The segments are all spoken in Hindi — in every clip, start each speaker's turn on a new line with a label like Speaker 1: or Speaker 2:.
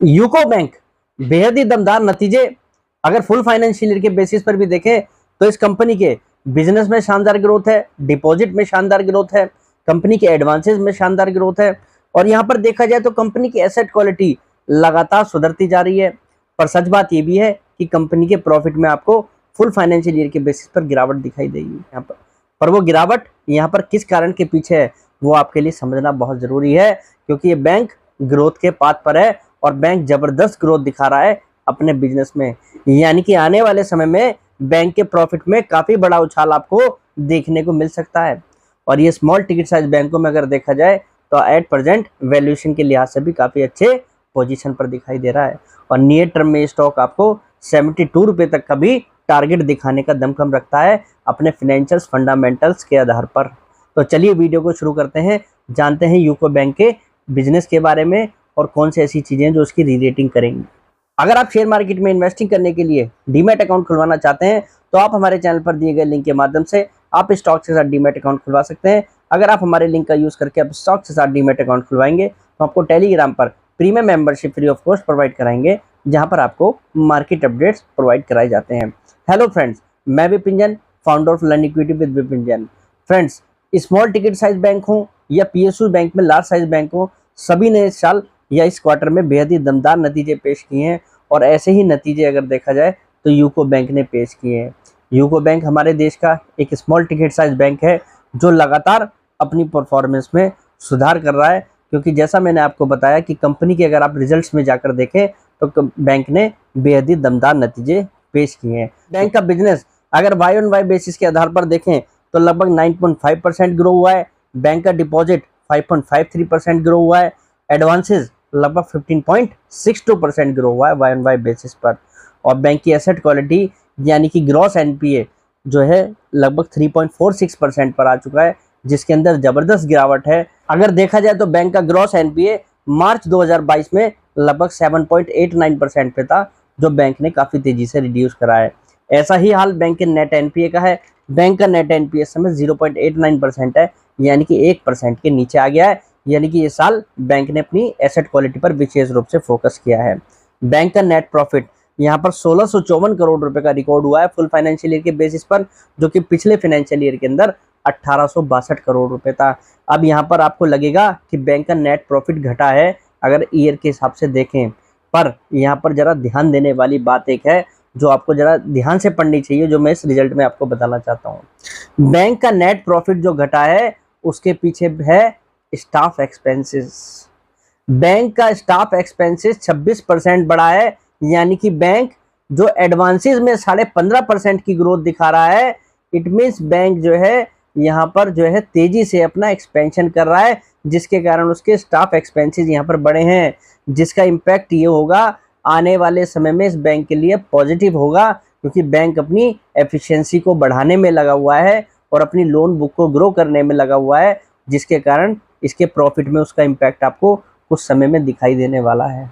Speaker 1: यूको बैंक बेहद ही दमदार नतीजे। अगर फुल फाइनेंशियल ईयर के बेसिस पर भी देखें तो इस कंपनी के बिजनेस में शानदार ग्रोथ है, डिपॉजिट में शानदार ग्रोथ है, कंपनी के एडवांसेस में शानदार ग्रोथ है। और यहाँ पर देखा जाए तो कंपनी की एसेट क्वालिटी लगातार सुधरती जा रही है। पर सच बात यह भी है कि कंपनी के प्रॉफिट में आपको फुल फाइनेंशियल ईयर के बेसिस पर गिरावट दिखाई देगी यहाँ पर वो गिरावट यहाँ पर किस कारण के पीछे है वो आपके लिए समझना बहुत जरूरी है, क्योंकि ये बैंक ग्रोथ के पाथ पर है और बैंक जबरदस्त ग्रोथ दिखा रहा है अपने बिजनेस में। यानी कि आने वाले समय में बैंक के प्रॉफिट में काफी बड़ा उछाल आपको देखने को मिल सकता है। और ये स्मॉल टिकट साइज बैंकों में अगर देखा जाए तो एट प्रेजेंट वैल्यूएशन के लिहाज से भी काफी अच्छे पोजीशन पर दिखाई दे रहा है। और नियर टर्म में स्टॉक आपको 72 रुपए तक का भी टारगेट दिखाने का दमखम रखता है अपने फाइनेंशियल फंडामेंटल्स के आधार पर। तो चलिए वीडियो को शुरू करते हैं, जानते हैं यूको बैंक के बिजनेस के बारे में और कौन सी ऐसी चीजें जो उसकी री रेटिंग करेंगी। अगर आप शेयर मार्केट में इन्वेस्टिंग करने के लिए डीमैट अकाउंट खुलवाना चाहते हैं तो आप हमारे चैनल पर दिए गए लिंक के माध्यम से आप स्टॉक के साथ डीमैट अकाउंट खुलवा सकते हैं। अगर आप हमारे लिंक का यूज करके आप स्टॉक के साथ डीमैट अकाउंट खुलवाएंगे तो आपको टेलीग्राम पर premium membership free of cost provide कराएंगे, जहां पर आपको मार्केट अपडेट्स प्रोवाइड कराए जाते हैं। हेलो फ्रेंड्स, मैं Vipin Jain, founder of learn equity with Vipin Jain. Friends, small ticket size bank हो या पीएसयू बैंक में लार्ज साइज बैंक हो, सभी ने इस साल या इस क्वार्टर में बेहद ही दमदार नतीजे पेश किए हैं। और ऐसे ही नतीजे अगर देखा जाए तो यूको बैंक ने पेश किए हैं। यूको बैंक हमारे देश का एक स्मॉल टिकट साइज बैंक है जो लगातार अपनी परफॉर्मेंस में सुधार कर रहा है, क्योंकि जैसा मैंने आपको बताया कि कंपनी के अगर आप रिजल्ट्स में जाकर देखें तो बैंक ने बेहद ही दमदार नतीजे पेश किए हैं। बैंक का बिजनेस अगर वाई ऑन वाई बेसिस के आधार पर देखें तो लगभग 9.5% ग्रो हुआ है। बैंक का डिपॉजिट 5.53% ग्रो हुआ है। एडवांसेस लगभग 15.62% ग्रो हुआ है वाई ऑन वाई बेसिस पर। और बैंक की एसेट क्वालिटी यानी कि ग्रॉस एनपीए जो है लगभग 3.46% पर आ चुका है, जिसके अंदर जबरदस्त गिरावट है। अगर देखा जाए तो बैंक का ग्रॉस एनपीए मार्च 2022 में लगभग 7.89% पे था, जो बैंक ने काफी तेजी से रिड्यूस करा है। ऐसा ही हाल बैंक के नेट एनपीए का है। बैंक का नेट एनपीए समय 0.89% है, यानी कि 1% के नीचे आ गया है। यानी कि ये साल बैंक ने अपनी एसेट क्वालिटी पर विशेष रूप से फोकस किया है। बैंक का नेट प्रॉफिट यहाँ पर 1654 करोड़ रुपए का रिकॉर्ड हुआ है फुल फाइनेंशियल ईयर के बेसिस पर, जो कि पिछले फाइनेंशियल ईयर के अंदर 1862 करोड़ रुपए था। अब यहाँ पर आपको लगेगा कि बैंक का नेट प्रॉफिट घटा है अगर ईयर के हिसाब से देखें, पर यहाँ पर जरा ध्यान देने वाली बात एक है जो आपको जरा ध्यान से पढ़नी चाहिए, जो मैं इस रिजल्ट में आपको बताना चाहता हूँ। बैंक का नेट प्रॉफिट जो घटा है उसके पीछे है स्टाफ एक्सपेंसेस। बैंक का स्टाफ एक्सपेंसेस 26% बढ़ा है, यानी कि बैंक जो एडवांसेस में 15.5% की ग्रोथ दिखा रहा है। इट मीन्स बैंक जो है यहाँ पर जो है तेजी से अपना एक्सपेंशन कर रहा है, जिसके कारण उसके स्टाफ एक्सपेंसेस यहाँ पर बढ़े हैं, जिसका इम्पैक्ट ये होगा आने वाले समय में इस बैंक के लिए पॉजिटिव होगा, क्योंकि बैंक अपनी एफिशिएंसी को बढ़ाने में लगा हुआ है और अपनी लोन बुक को ग्रो करने में लगा हुआ है, जिसके कारण इसके प्रॉफिट में उसका इम्पैक्ट आपको कुछ समय में दिखाई देने वाला है।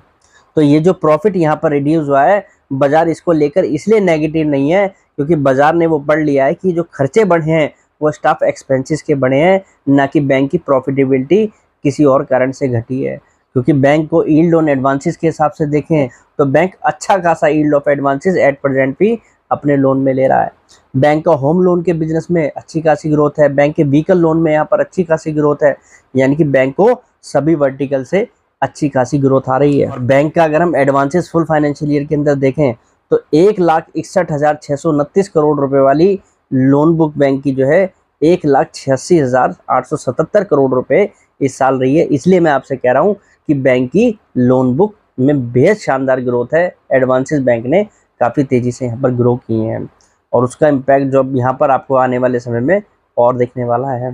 Speaker 1: तो ये जो प्रॉफिट यहाँ पर रिड्यूस हुआ है, बाजार इसको लेकर इसलिए नेगेटिव नहीं है क्योंकि बाजार ने वो पढ़ लिया है कि जो खर्चे बढ़े हैं वो स्टाफ एक्सपेंसेस के बढ़े हैं, ना कि बैंक की प्रॉफिटेबिलिटी किसी और कारण से घटी है। क्योंकि बैंक को यील्ड ऑन एडवांसेस के हिसाब से देखें तो बैंक अच्छा खासा yield of advances at present भी अपने लोन में ले रहा है। बैंक का होम लोन के बिजनेस में अच्छी खासी ग्रोथ है, बैंक के व्हीकल लोन में यहाँ पर अच्छी खासी ग्रोथ है, यानी कि बैंक को सभी वर्टिकल से अच्छी खासी ग्रोथ आ रही है। और बैंक का अगर हम एडवांसेस फुल फाइनेंशियल ईयर के अंदर देखें तो 1,61,629 करोड़ रुपए वाली लोन बुक बैंक की जो है 1,86,877 करोड़ रुपए इस साल रही है। इसलिए मैं आपसे कह रहा हूँ कि बैंक की लोन बुक में बेहद शानदार ग्रोथ है। एडवांसेस बैंक ने काफ़ी तेज़ी से यहाँ पर ग्रो किए हैं और उसका इम्पैक्ट जो यहाँ पर आपको आने वाले समय में और देखने वाला है।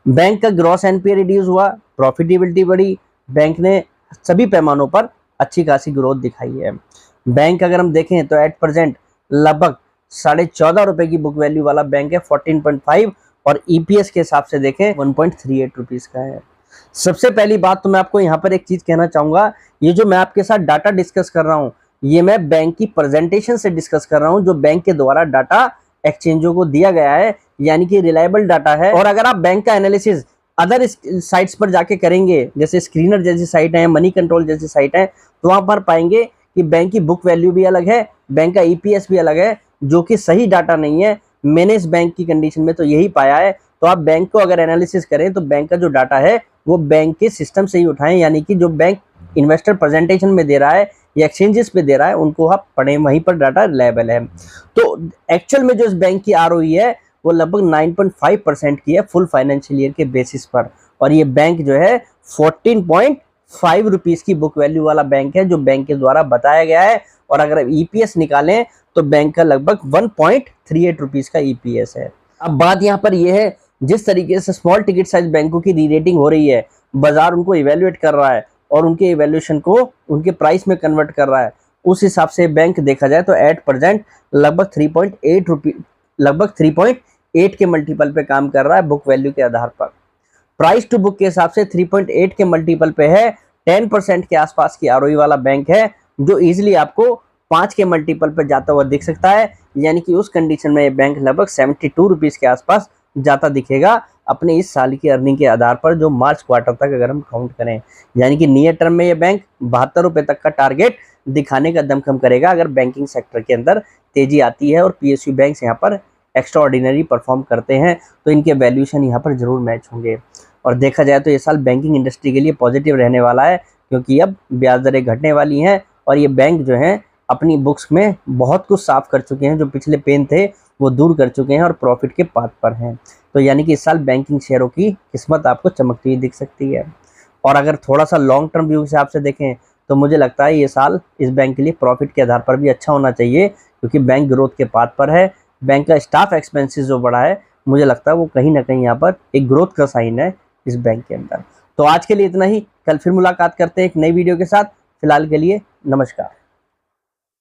Speaker 1: बैंक का ग्रॉस एनपीए रिड्यूस हुआ, प्रॉफिटेबिलिटी बढ़ी, बैंक ने सभी पैमानों पर अच्छी खासी ग्रोथ दिखाई है। बैंक अगर हम देखें तो एट प्रेजेंट लगभग 14.5 रुपए की बुक वैल्यू वाला बैंक है 14.5, और ईपीएस के हिसाब से देखें 1.38 रुपीज़ का है। सबसे पहली बात तो मैं आपको यहाँ पर एक चीज़ कहना चाहूँगा, ये जो मैं आपके साथ डाटा डिस्कस कर रहा हूँ ये मैं बैंक की प्रेजेंटेशन से डिस्कस कर रहा हूँ, जो बैंक के द्वारा डाटा एक्सचेंजों को दिया गया है, यानी कि रिलायबल डाटा है। और अगर आप बैंक का एनालिसिस अदर साइट्स पर जाके करेंगे, जैसे स्क्रीनर जैसी साइट है, मनी कंट्रोल जैसी साइट है, तो वहां पर पाएंगे कि बैंक की बुक वैल्यू भी अलग है, बैंक का ईपीएस भी अलग है, जो कि सही डाटा नहीं है। मैंने इस बैंक की कंडीशन में तो यही पाया है। तो आप बैंक को अगर एनालिसिस करें तो बैंक का जो डाटा है वो बैंक के सिस्टम से ही उठाएं, यानी कि जो बैंक इन्वेस्टर प्रेजेंटेशन में दे रहा है या एक्सचेंजेस पे दे रहा है उनको आप पढ़ें, वहीं पर डाटा रिलायबल है। तो एक्चुअल में जो इस बैंक की आरओई है वो लगभग 9.5% की है फुल फाइनेंशियल ईयर के बेसिस पर, और ये बैंक जो है 14.5 रुपीज की बुक वैल्यू वाला बैंक है, जो बैंक के द्वारा बताया गया है। और अगर ईपीएस निकालें तो बैंक का लगभग 1.38 रुपीज का ईपीएस है। अब बात यहाँ पर यह है, जिस तरीके से स्मॉल टिकट साइज बैंकों की री रेटिंग हो रही है, बाजार उनको इवेल्युएट कर रहा है और उनके इवेल्यूएशन को उनके प्राइस में कन्वर्ट कर रहा है, उस हिसाब से बैंक देखा जाए तो एट प्रेजेंट लगभग 3.8 के मल्टीपल पे काम कर रहा है बुक वैल्यू के आधार पर। प्राइस टू बुक के हिसाब से 3.8 के मल्टीपल पे है, 10% के आसपास की आरओई वाला बैंक है, जो इजीली आपको 5 के मल्टीपल पे जाता हुआ दिख सकता है। यानी कि उस कंडीशन में ये बैंक लगभग 72 रुपीज के आसपास जाता दिखेगा अपने इस साल की अर्निंग के आधार पर, जो मार्च क्वार्टर तक अगर हम काउंट करें। यानी कि नियर टर्म में ये बैंक 72 रुपए तक का टारगेट दिखाने का दमखम करेगा अगर बैंकिंग सेक्टर के अंदर तेजी आती है और पीएसयू बैंक्स यहाँ पर एक्स्ट्रा ऑर्डिनरी परफॉर्म करते हैं, तो इनके वैल्यूएशन यहाँ पर जरूर मैच होंगे। और देखा जाए तो ये साल बैंकिंग इंडस्ट्री के लिए पॉजिटिव रहने वाला है, क्योंकि अब ब्याज दरें घटने वाली हैं और ये बैंक जो है अपनी बुक्स में बहुत कुछ साफ कर चुके हैं, जो पिछले पेन थे वो दूर कर चुके हैं और प्रॉफिट के पाथ पर हैं। तो यानी कि इस साल बैंकिंग शेयरों की किस्मत आपको चमकती हुई दिख सकती है। और अगर थोड़ा सा लॉन्ग टर्म व्यू के हिसाब से देखें तो मुझे लगता है ये साल इस बैंक के लिए प्रॉफिट के आधार पर भी अच्छा होना चाहिए, क्योंकि बैंक ग्रोथ के पाथ पर है। बैंक का स्टाफ एक्सपेंसेस जो बढ़ा है, मुझे लगता है वो कहीं ना कहीं यहाँ पर एक ग्रोथ का साइन है इस बैंक के अंदर। तो आज के लिए इतना ही, कल फिर मुलाकात करते हैं एक नई वीडियो के साथ। फिलहाल के लिए नमस्कार।